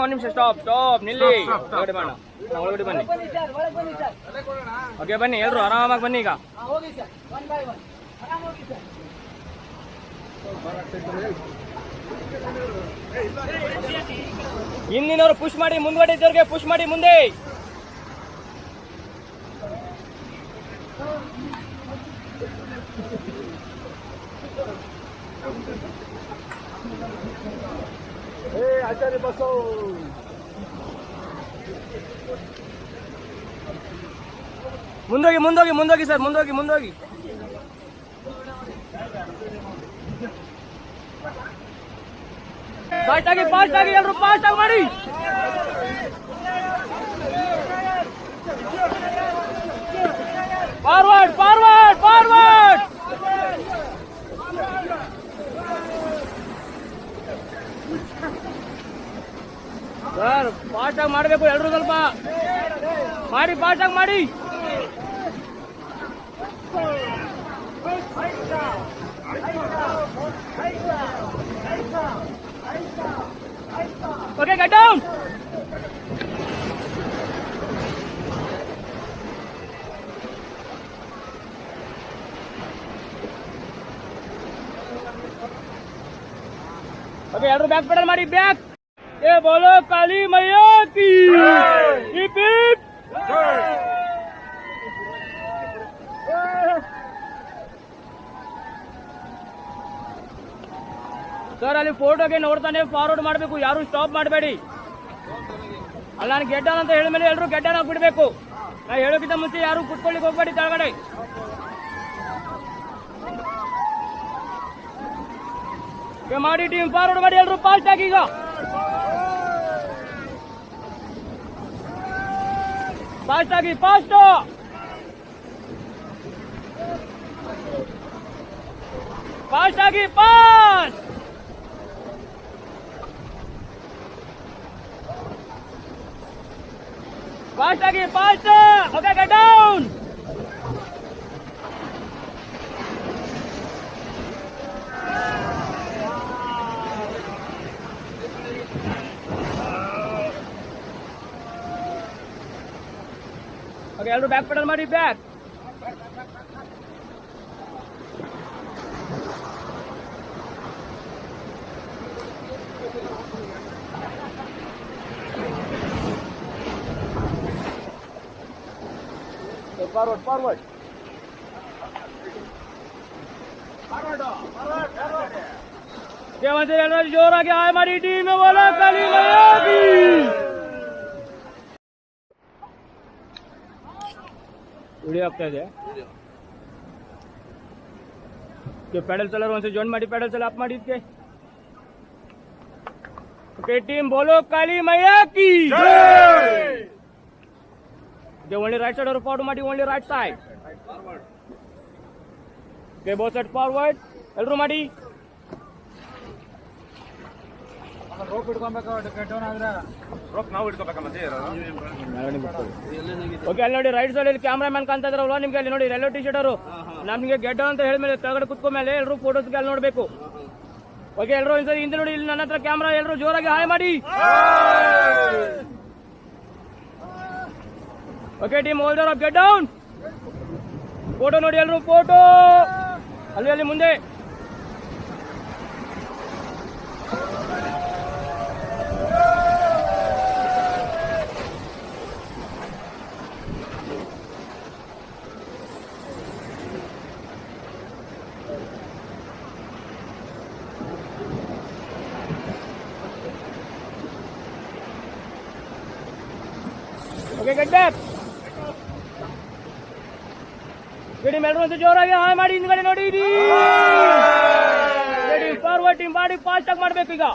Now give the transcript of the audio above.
ಒಂದು ನಿಮಿಷ stop stop ನಿಲ್ಲಿ ಒಳಗಡೆ ಮಾಡೋಣ ಒಳಗಡೆ ಬನ್ನಿ ಓಕೆ ಬನ್ನಿ ಎಲ್ರು ಆರಾಮಾಗಿ ಬನ್ನಿ ಈಗ ಹಿಂದಿನವರು ಪುಷ್ ಮಾಡಿ ಮುಂದ್ಗಡೆ ಇದ್ದವ್ರಿಗೆ ಪುಷ್ ಮಾಡಿ ಮುಂದೆ ಆಚಾರ್ಯ ಬಸ್ಸು ಮುಂದೋಗಿ ಮುಂದೋಗಿ ಮುಂದೋಗಿ ಸರ್ ಮುಂದೋಗಿ ಮುಂದೋಗಿ ಫಾಸ್ಟ್ ಆಗಿ ಎಲ್ಲರೂ ಫಾಸ್ಟ್ ಆಗಿ ಮಾಡಿ forward forward forward sir fast ಆಗಿ ಮಾಡಬೇಕು ಎಲ್ಲರೂ ಸ್ವಲ್ಪ ಮಾಡಿ ಫಾಸ್ಟ್ ಆಗಿ ಮಾಡಿ Okay, get down. Okay, everyone back pedal mari back. ये बोलो काली मैया की हिप हिप ಸರ್ ಅಲ್ಲಿ ಫೋಟೋಗೆ ನೋಡ್ತಾನೆ ಫಾರ್ವರ್ಡ್ ಮಾಡಬೇಕು ಯಾರು ಸ್ಟಾಪ್ ಮಾಡಬೇಡಿ ಅಲ್ಲ ನಾನು ಗೆಡ್ಡನ್ ಅಂತ ಹೇಳಿದ್ಮೇಲೆ ಎಲ್ಲರೂ ಗೆಡ್ಡನ್ ಬಿಡಬೇಕು ನಾ ಹೇಳೋಕ್ಕಿಂತ ಮುಂಚೆ ಯಾರು ಕುತ್ಕೊಳ್ಳಿಕ್ಕೆ ಹೋಗ್ಬೇಡಿ ಕೆಳಗಡೆ ಮಾಡಿ ಟೀಮ್ ಫಾರ್ವರ್ಡ್ ಮಾಡಿ ಎಲ್ಲರೂ ಫಾಸ್ಟ್ ಆಗಿ ಈಗ ಫಾಸ್ಟ್ ಆಗಿ ಫಾಸ್ಟ್ ಫಾಸ್ಟ್ ಆಗಿ ಫಾಸ್ಟ್ ಫಾಸ್ಟ್ ಆಗಿ fast okay get down okay ಎಲ್ಲರೂ ಬ್ಯಾಕ್ ಪೆಡಲ್ ಮಾಡಿ ಬ್ಯಾಕ್ ಫಾರ್ವರ್ಡ್ ಫಾರ್ವರ್ಡ್ ಎಲ್ಲರೂ ಜೋರಾಗಿ ಹಾಯ್ ಮಾಡಿ ಟೀಮ್ बोलो काली मैया की ವಿಡಿಯೋ ಆಗ್ತಾ ಇದೆ ಪ್ಯಾಡಲ್ ಚಲರ್ ಒಂದ್ಸಲ ಜಾಯಿನ್ ಮಾಡಿ ಪ್ಯಾಡಲ್ ಚಲ ಅಪ್ ಮಾಡಿ ಇದಕ್ಕೆ ಓಕೆ ಟೀಮ್ बोलो काली मैया की ಓನ್ಲಿ ರೈಟ್ ಸೈಡ್ ಅವರು ಫಾರ್ವರ್ಡ್ ಮಾಡಿ only right side okay both side forward ಎಲ್ಲರೂ ಮಾಡಿ ರೋಪ್ ಇಟ್ಕೊಬೇಕು ಕೆಟ್ಟವನ ಆದ್ರೆ ರೋಪ್ ನಾವು ಇಟ್ಕೋಬೇಕ ಮತ್ತೆ ಓಕೆ ಅಲ್ಲಿ ನೋಡಿ ರೈಟ್ ಸೈಡ್ ಅಲ್ಲಿ ಕ್ಯಾಮ್ರಾಮನ್ ಕಾಣ್ತಾ ಇದ್ರಲ್ವಾ ನಿಮ್ಗೆ ಅಲ್ಲಿ ನೋಡಿ ರೆಲ್ಲೋ ಟಿ ಶರ್ಟ್ ಅವರು ನಮ್ಗೆ ಗೆಡ್ಡ ಅಂತ ಹೇಳಿದ್ಮೇಲೆ ಕೆಳಗಡೆ ಕುತ್ಕೊಂಡ್ಮೇಲೆ ಎಲ್ಲರೂ ಫೋಟೋಸ್ಗೆ ಅಲ್ಲಿ ನೋಡ್ಬೇಕು ಓಕೆ ಎಲ್ಲರೂ ಒಂದ್ಸರಿ ಹಿಂದೆ ನೋಡಿ ಇಲ್ಲಿ ನನ್ನ ಹತ್ರ ಕ್ಯಾಮ್ರಾ ಎಲ್ಲರೂ ಜೋರಾಗಿ ಹಾಯ್ ಮಾಡಿ okay team holder of get down photo ನೋಡಿ ಎಲ್ಲರೂ ಫೋಟೋ ಅಲ್ಲಿ ಅಲ್ಲಿ ಮುಂದೆ ಓಕೆ ಗೆಟ್ ಬ್ಯಾಕ್ ಟೀಮ್ ಎಲ್ಲರೂ ಒಂದು ಜೋರಾಗಿ ಹಾಯ್ ಮಾಡಿ ಹಿಂದ್ಗಡೆ ನೋಡಿ ಫಾರ್ವರ್ಡ್ ಟೀಮ್ ಮಾಡಿ ಫಾಸ್ಟ್ ಆಗಿ ಮಾಡ್ಬೇಕು ಈಗ